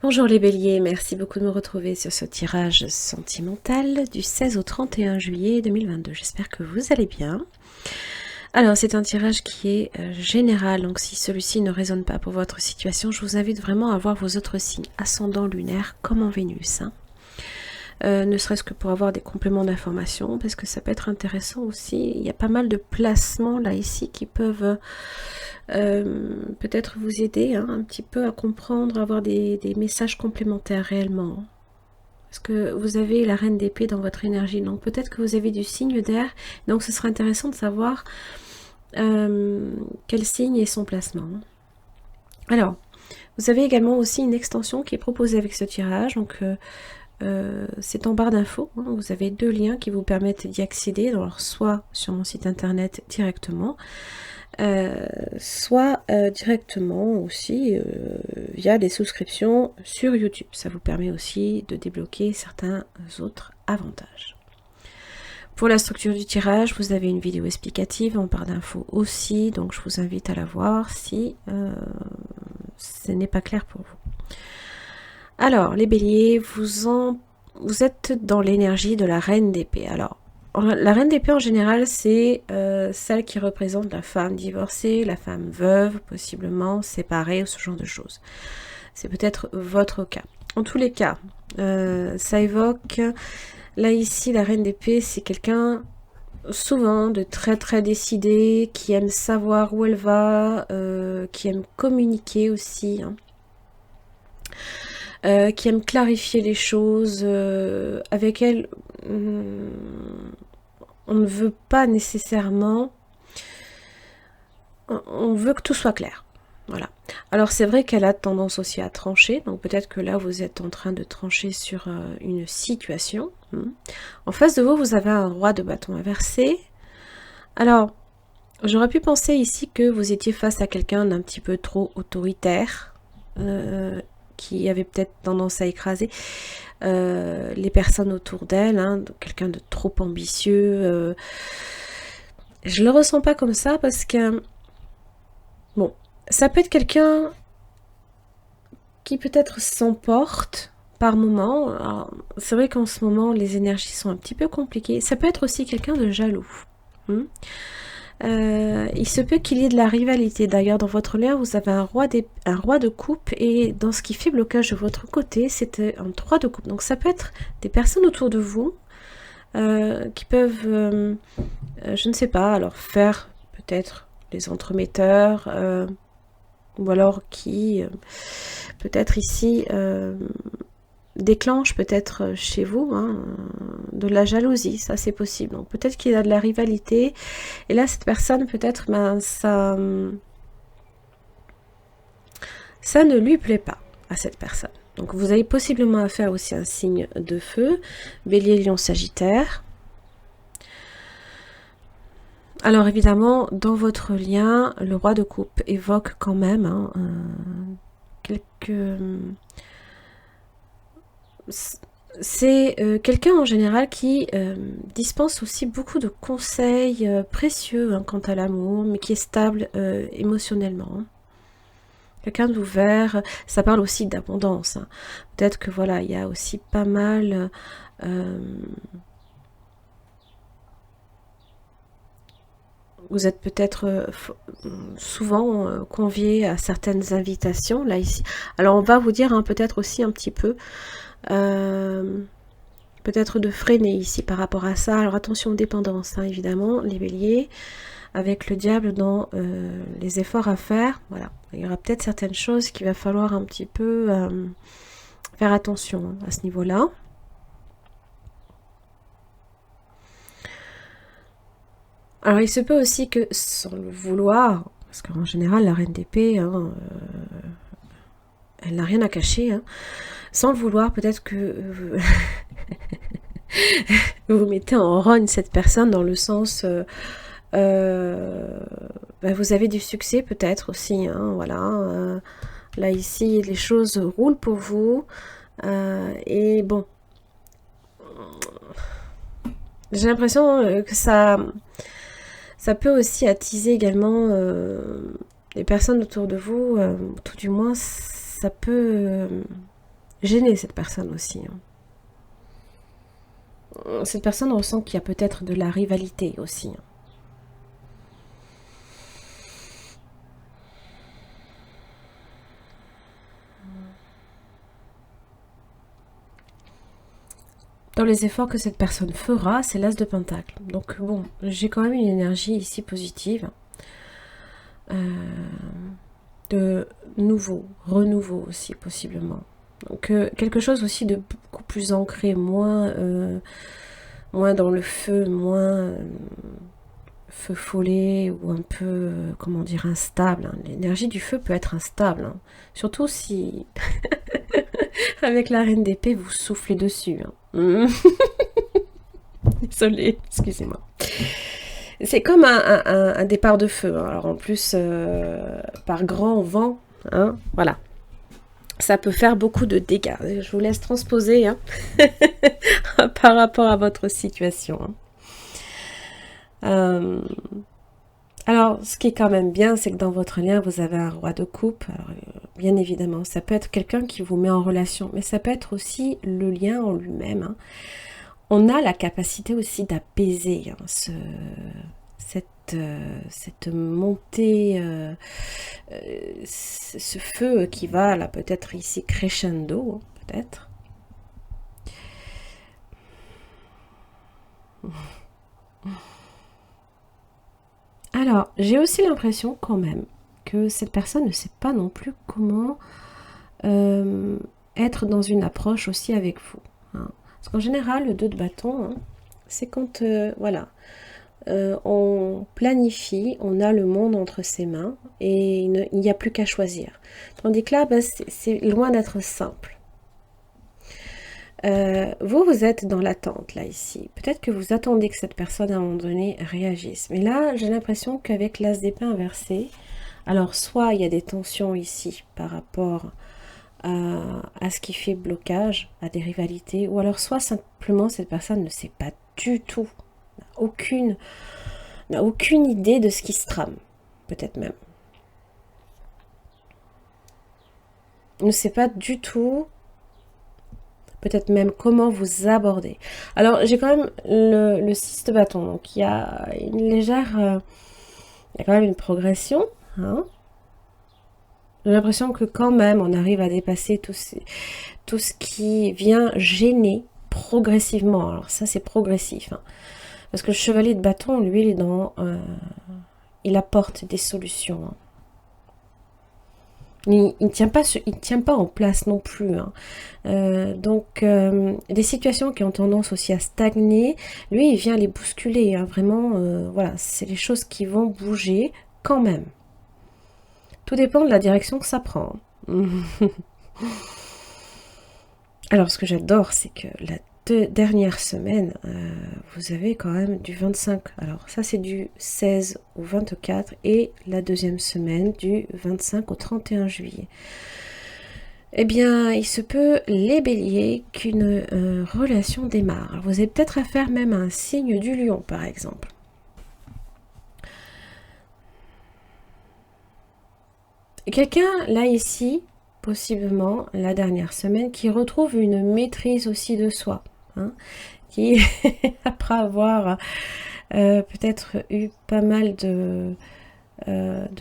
Bonjour les béliers, merci beaucoup de me retrouver sur ce tirage sentimental du 16 au 31 juillet 2022. J'espère que vous allez bien. Alors c'est un tirage qui est général, donc si celui-ci ne résonne pas pour votre situation, je vous invite vraiment à voir vos autres signes, ascendant lunaire comme en Vénus. Ne serait-ce que pour avoir des compléments d'information, parce que ça peut être intéressant aussi. Il y a pas mal de placements là ici qui peuvent peut-être vous aider un petit peu à comprendre, à avoir des messages complémentaires réellement. Parce que vous avez la reine d'épée dans votre énergie, donc peut-être que vous avez du signe d'air, donc ce sera intéressant de savoir quel signe est son placement. Alors, vous avez également aussi une extension qui est proposée avec ce tirage, donc c'est en barre d'infos, vous avez deux liens qui vous permettent d'y accéder, alors soit sur mon site internet directement, soit directement aussi via des souscriptions sur YouTube. Ça vous permet aussi de débloquer certains autres avantages. Pour la structure du tirage, vous avez une vidéo explicative en barre d'infos aussi, donc je vous invite à la voir si ce n'est pas clair pour vous. Alors, les béliers, vous êtes dans l'énergie de la reine d'épée. Alors, la reine d'épée en général, c'est celle qui représente la femme divorcée, la femme veuve, possiblement séparée, ou ce genre de choses. C'est peut-être votre cas. En tous les cas, ça évoque, là ici, la reine d'épée, c'est quelqu'un souvent de très très décidé, qui aime savoir où elle va, qui aime communiquer aussi, qui aime clarifier les choses. Avec elle, on ne veut pas nécessairement, on veut que tout soit clair. Voilà. Alors c'est vrai qu'elle a tendance aussi à trancher, donc peut-être que là vous êtes en train de trancher sur une situation. En face de vous, vous avez un roi de bâton inversé. Alors, j'aurais pu penser ici que vous étiez face à quelqu'un d'un petit peu trop autoritaire, qui avait peut-être tendance à écraser les personnes autour d'elle, quelqu'un de trop ambitieux. Je le ressens pas comme ça parce que, bon, ça peut être quelqu'un qui peut-être s'emporte par moment. C'est vrai qu'en ce moment, les énergies sont un petit peu compliquées. Ça peut être aussi quelqu'un de jaloux. Il se peut qu'il y ait de la rivalité. D'ailleurs, dans votre lien, vous avez un roi de coupe, et dans ce qui fait blocage de votre côté, c'est un 3 de coupe. Donc ça peut être des personnes autour de vous qui peuvent, je ne sais pas, alors faire peut-être les entremetteurs, ou alors qui, peut-être ici, déclenche peut-être chez vous de la jalousie, ça c'est possible. Donc peut-être qu'il y a de la rivalité, et là cette personne peut-être ça ne lui plaît pas à cette personne. Donc vous avez possiblement affaire aussi à un signe de feu, Bélier, Lion, Sagittaire. Alors évidemment, dans votre lien, le roi de coupe évoque quand même quelques... C'est quelqu'un en général qui dispense aussi beaucoup de conseils précieux quant à l'amour, mais qui est stable émotionnellement. Quelqu'un d'ouvert, ça parle aussi d'abondance. Peut-être que voilà, il y a aussi pas mal... vous êtes peut-être souvent convié à certaines invitations, là, ici. Alors, on va vous dire peut-être aussi un petit peu... peut-être de freiner ici par rapport à ça. Alors attention aux dépendances, évidemment, les béliers, avec le diable dans les efforts à faire. Voilà, il y aura peut-être certaines choses qu'il va falloir un petit peu faire attention à ce niveau-là. Alors il se peut aussi que, sans le vouloir, parce qu'en général la reine d'épée, elle n'a rien à cacher, sans le vouloir, peut-être que vous mettez en rogne cette personne dans le sens... vous avez du succès peut-être aussi, voilà. Là ici, les choses roulent pour vous. Et bon, j'ai l'impression que ça peut aussi attiser également les personnes autour de vous, tout du moins ça peut gêner cette personne aussi. Cette personne ressent qu'il y a peut-être de la rivalité aussi. Dans les efforts que cette personne fera, c'est l'As de Pentacle. Donc bon, j'ai quand même une énergie ici positive. De nouveau, renouveau aussi possiblement. Donc quelque chose aussi de beaucoup plus ancré, moins dans le feu, moins feu follet ou un peu, comment dire, instable. L'énergie du feu peut être instable, surtout si avec la reine d'épée vous soufflez dessus. Désolée, excusez-moi. C'est comme un départ de feu. Alors en plus, par grand vent, voilà. Ça peut faire beaucoup de dégâts. Je vous laisse transposer par rapport à votre situation. Alors, ce qui est quand même bien, c'est que dans votre lien, vous avez un roi de coupe. Alors, bien évidemment, ça peut être quelqu'un qui vous met en relation, mais ça peut être aussi le lien en lui-même. On a la capacité aussi d'apaiser cette montée, ce feu qui va là peut-être ici crescendo, peut-être. Alors, j'ai aussi l'impression quand même que cette personne ne sait pas non plus comment être dans une approche aussi avec vous. Parce qu'en général, le 2 de bâton, c'est quand, voilà, on planifie, on a le monde entre ses mains et il n'y a plus qu'à choisir. Tandis que là, c'est loin d'être simple. Vous êtes dans l'attente, là, ici. Peut-être que vous attendez que cette personne, à un moment donné, réagisse. Mais là, j'ai l'impression qu'avec l'As d'épée inversé, alors, soit il y a des tensions ici par rapport à ce qui fait blocage, à des rivalités, ou alors soit simplement cette personne ne sait pas du tout, n'a aucune idée de ce qui se trame, peut-être même. Ne sait pas du tout, peut-être même comment vous aborder. Alors j'ai quand même le 6 de bâton, donc il y a une légère, il y a quand même une progression, J'ai l'impression que quand même on arrive à dépasser tout ce qui vient gêner progressivement. Alors ça c'est progressif. Parce que le chevalier de bâton, lui, il est dans... il apporte des solutions. Il ne tient pas en place non plus. Donc, des situations qui ont tendance aussi à stagner, lui, il vient les bousculer. Vraiment, voilà, c'est les choses qui vont bouger quand même. Tout dépend de la direction que ça prend. Alors, ce que j'adore, c'est que la dernière semaine, vous avez quand même du 25. Alors, ça, c'est du 16 au 24 et la deuxième semaine du 25 au 31 juillet. Eh bien, il se peut, les béliers, qu'une relation démarre. Alors, vous avez peut-être à faire même un signe du lion, par exemple. Quelqu'un, là, ici, possiblement, la dernière semaine, qui retrouve une maîtrise aussi de soi. Qui, après avoir peut-être eu pas mal de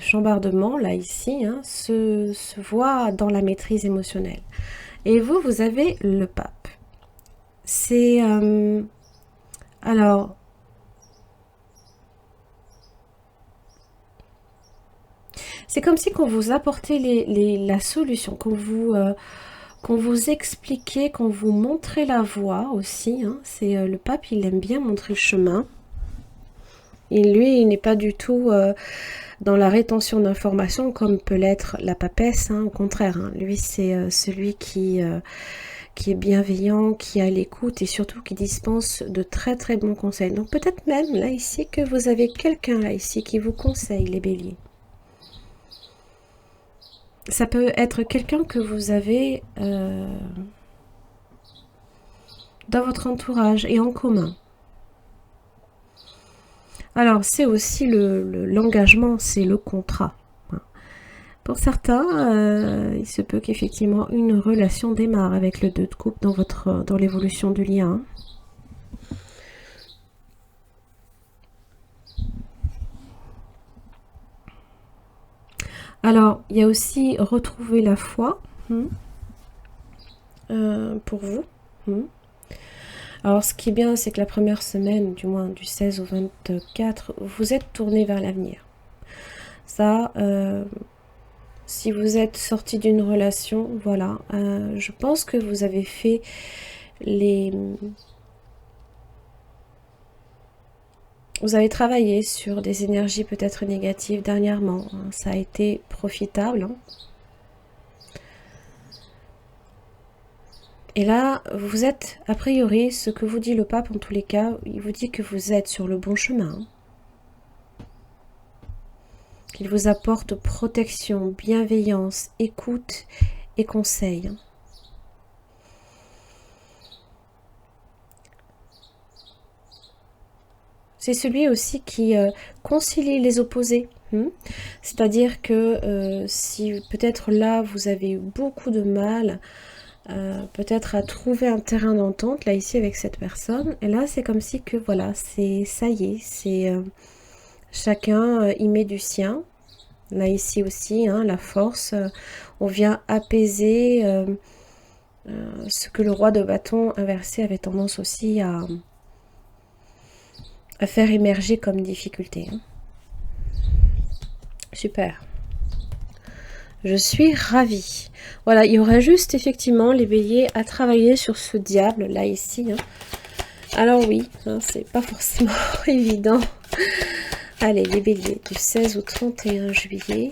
chambardements, là, ici, se voit dans la maîtrise émotionnelle. Et vous avez le pape. C'est... alors... C'est comme si qu'on vous apportait la solution, qu'on vous expliquait, qu'on vous montrait la voie aussi. C'est le pape, il aime bien montrer le chemin. Et lui, il n'est pas du tout dans la rétention d'informations comme peut l'être la papesse. Au contraire, lui, c'est celui qui est bienveillant, qui a l'écoute et surtout qui dispense de très très bons conseils. Donc peut-être même là ici que vous avez quelqu'un là ici qui vous conseille, les béliers. Ça peut être quelqu'un que vous avez dans votre entourage et en commun. Alors, c'est aussi l'engagement, c'est le contrat. Pour certains, il se peut qu'effectivement une relation démarre avec le 2 de coupe dans l'évolution du lien. Alors, il y a aussi retrouver la foi pour vous. Alors, ce qui est bien, c'est que la première semaine, du moins du 16 au 24, vous êtes tourné vers l'avenir. Ça, si vous êtes sorti d'une relation, voilà, je pense que vous avez fait Vous avez travaillé sur des énergies peut-être négatives dernièrement. Ça a été profitable. Et là, vous êtes, a priori, ce que vous dit le pape en tous les cas, il vous dit que vous êtes sur le bon chemin. Qu'il vous apporte protection, bienveillance, écoute et conseil. C'est celui aussi qui concilie les opposés. C'est-à-dire que si peut-être là, vous avez eu beaucoup de mal peut-être à trouver un terrain d'entente, là ici avec cette personne, et là c'est comme si que voilà, ça y est, c'est chacun y met du sien. Là ici aussi, la force, on vient apaiser ce que le roi de bâton inversé avait tendance aussi à faire émerger comme difficulté. Super. Je suis ravie. Voilà, il y aura juste effectivement les béliers à travailler sur ce diable là ici. Alors oui, c'est pas forcément évident. Allez, les béliers du 16 au 31 juillet.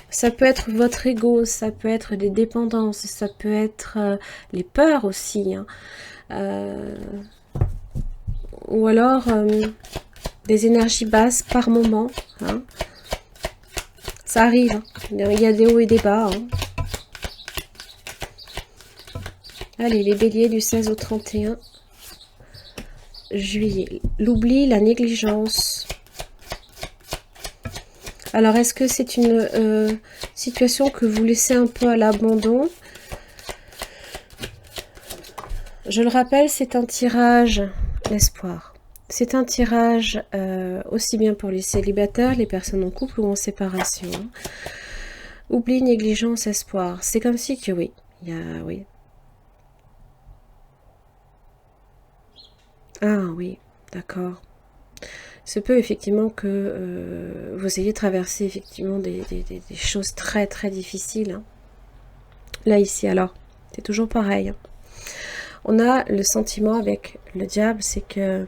Ça peut être votre ego, ça peut être des dépendances, ça peut être les peurs aussi. Ou alors des énergies basses par moment. Ça arrive, il y a des hauts et des bas. Allez, les béliers du 16 au 31 juillet. L'oubli, la négligence. Alors, est-ce que c'est une situation que vous laissez un peu à l'abandon? Je le rappelle, c'est un tirage espoir. C'est un tirage aussi bien pour les célibataires, les personnes en couple ou en séparation. Oubli, négligence, espoir. C'est comme si que oui, il y a oui. Ah oui, d'accord. Se peut effectivement que vous ayez traversé effectivement des choses très très difficiles. Là ici, alors, c'est toujours pareil. On a le sentiment avec le diable, c'est que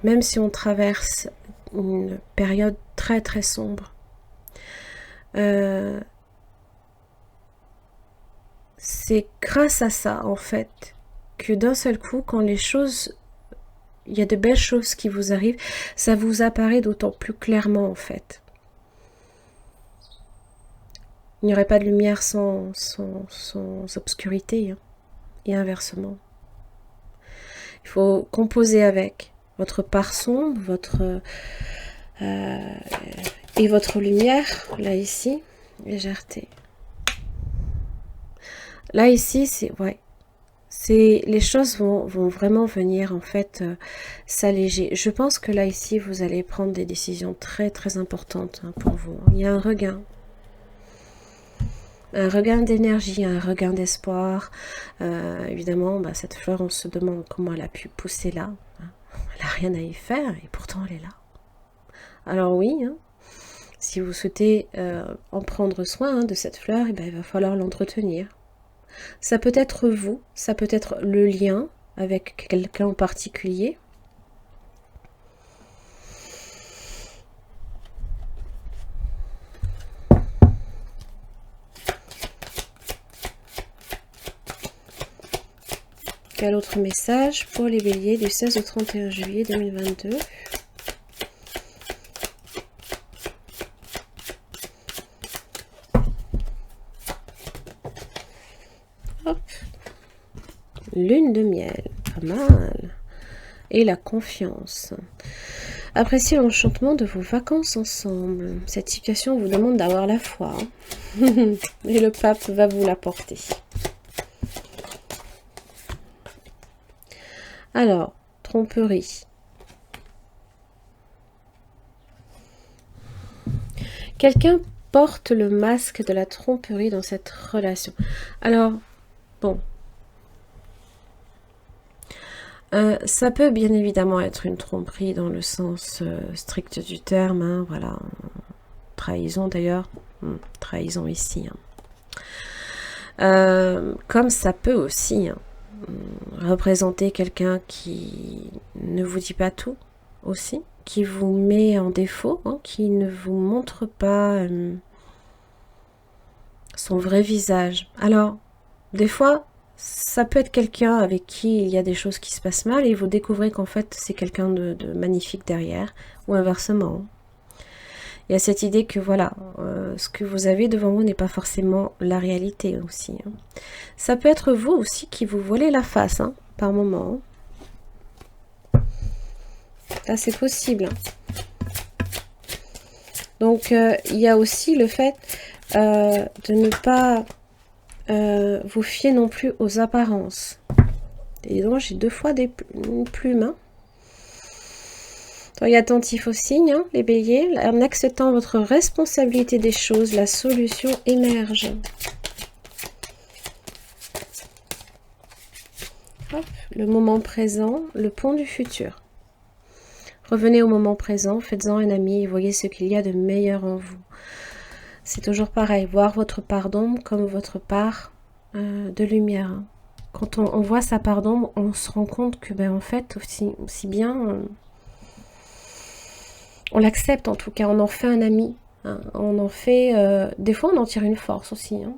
même si on traverse une période très très sombre, c'est grâce à ça en fait que d'un seul coup, quand les choses, il y a de belles choses qui vous arrivent, ça vous apparaît d'autant plus clairement en fait. Il n'y aurait pas de lumière sans obscurité, et inversement. Il faut composer avec votre part sombre, et votre lumière, là ici, légèreté. Là ici, c'est ouais, les choses vont vraiment venir en fait s'alléger. Je pense que là ici, vous allez prendre des décisions très très importantes pour vous. Il y a un regain d'énergie, un regain d'espoir. Évidemment, cette fleur, on se demande comment elle a pu pousser là. Elle n'a rien à y faire et pourtant elle est là. Alors oui, si vous souhaitez en prendre soin de cette fleur, il va falloir l'entretenir. Ça peut être vous, ça peut être le lien avec quelqu'un en particulier. Quel autre message pour les béliers du 16 au 31 juillet 2022 ? Hop. Lune de miel, pas mal. et la confiance. Appréciez l'enchantement de vos vacances ensemble. Cette situation vous demande d'avoir la foi. Et le pape va vous l'apporter. Alors, tromperie. Quelqu'un porte le masque de la tromperie dans cette relation. Alors, bon. Ça peut bien évidemment être une tromperie dans le sens strict du terme. Hein, voilà. Trahison d'ailleurs. Trahison ici. Hein. Comme ça peut aussi représenter quelqu'un qui ne vous dit pas tout aussi, qui vous met en défaut, hein, qui ne vous montre pas son vrai visage. Alors, des fois, ça peut être quelqu'un avec qui il y a des choses qui se passent mal et vous découvrez qu'en fait c'est quelqu'un de magnifique derrière, ou inversement. Il y a cette idée que voilà, ce que vous avez devant vous n'est pas forcément la réalité aussi. Hein. Ça peut être vous aussi qui vous voilez la face, hein, par moment. Là, c'est possible. Hein. Donc, il y a aussi le fait de ne pas vous fier non plus aux apparences. Et donc, j'ai 2 fois une plume. Hein. Soyez attentifs aux signes, hein, les béliers. En acceptant votre responsabilité des choses, la solution émerge. Hop, le moment présent, le pont du futur. Revenez au moment présent, faites-en un ami et voyez ce qu'il y a de meilleur en vous. C'est toujours pareil, voir votre part d'ombre comme votre part de lumière. Quand on voit sa part d'ombre, on se rend compte que, ben, en fait, aussi bien... on l'accepte en tout cas, on en fait un ami. Hein, on en fait... des fois, on en tire une force aussi. Hein.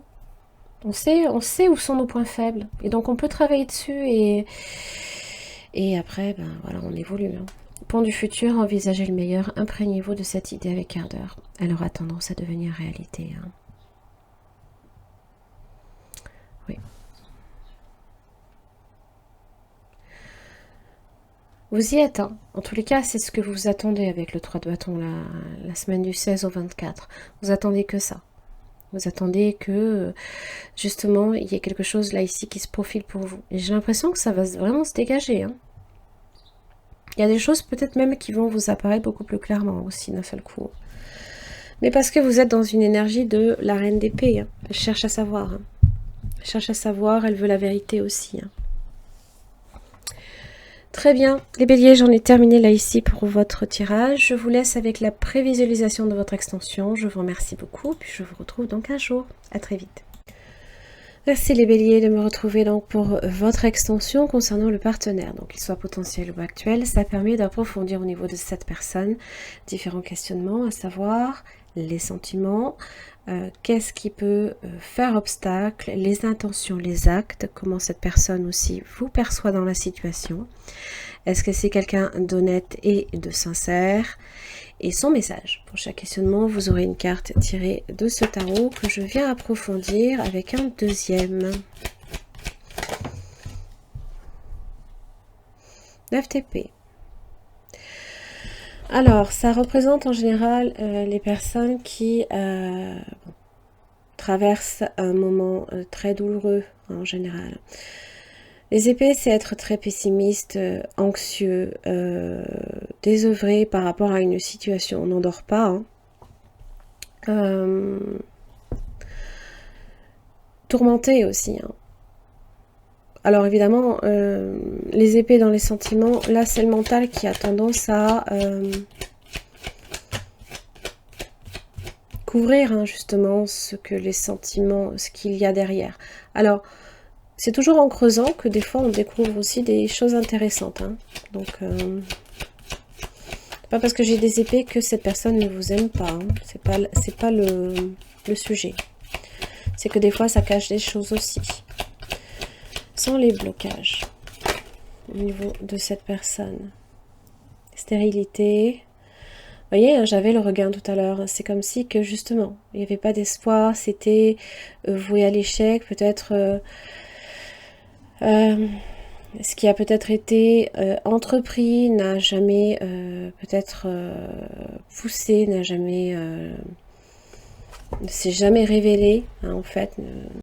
On sait où sont nos points faibles. Et donc, on peut travailler dessus et après, ben, voilà, on évolue. Hein. Pont du futur, envisagez le meilleur, imprégnez-vous de cette idée avec ardeur. Elle aura tendance à devenir réalité. Hein. Oui. Vous y êtes. Hein. En tous les cas, c'est ce que vous attendez avec le 3 de bâton la semaine du 16 au 24. Vous attendez que ça. Vous attendez que, justement, il y ait quelque chose là, ici, qui se profile pour vous. Et j'ai l'impression que ça va vraiment se dégager. Hein. Il y a des choses peut-être même qui vont vous apparaître beaucoup plus clairement aussi d'un seul coup. Mais parce que vous êtes dans une énergie de la reine d'épée. Hein. Elle cherche à savoir. Hein. Elle cherche à savoir, elle veut la vérité aussi. Hein. Très bien, les béliers, j'en ai terminé là ici pour votre tirage. Je vous laisse avec la prévisualisation de votre extension. Je vous remercie beaucoup, puis je vous retrouve dans 15 jours. À très vite. Merci les béliers de me retrouver donc pour votre extension concernant le partenaire, donc qu'il soit potentiel ou actuel. Ça permet d'approfondir au niveau de cette personne différents questionnements, à savoir les sentiments, qu'est-ce qui peut faire obstacle, les intentions, les actes, comment cette personne aussi vous perçoit dans la situation. Est-ce que c'est quelqu'un d'honnête et de sincère? Et son message. Pour chaque questionnement, vous aurez une carte tirée de ce tarot que je viens approfondir avec un deuxième. 9 TP. Alors, ça représente en général les personnes qui traversent un moment très douloureux en général. Les épées, c'est être très pessimiste, anxieux, désœuvré par rapport à une situation. On n'endort pas. Hein. Tourmenté aussi. Hein. Alors évidemment, les épées dans les sentiments, là c'est le mental qui a tendance à couvrir hein, justement ce que les sentiments, ce qu'il y a derrière. Alors, c'est toujours en creusant que des fois on découvre aussi des choses intéressantes. Hein. Donc, c'est pas parce que j'ai des épées que cette personne ne vous aime pas. Hein. C'est pas le sujet. C'est que des fois ça cache des choses aussi. Sans les blocages au niveau de cette personne. Stérilité. Vous voyez, j'avais le regain tout à l'heure. C'est comme si que justement, il n'y avait pas d'espoir. C'était voué à l'échec. Peut-être... Ce qui a peut-être été entrepris n'a jamais peut-être poussé, n'a jamais ne s'est jamais révélé, hein, en fait,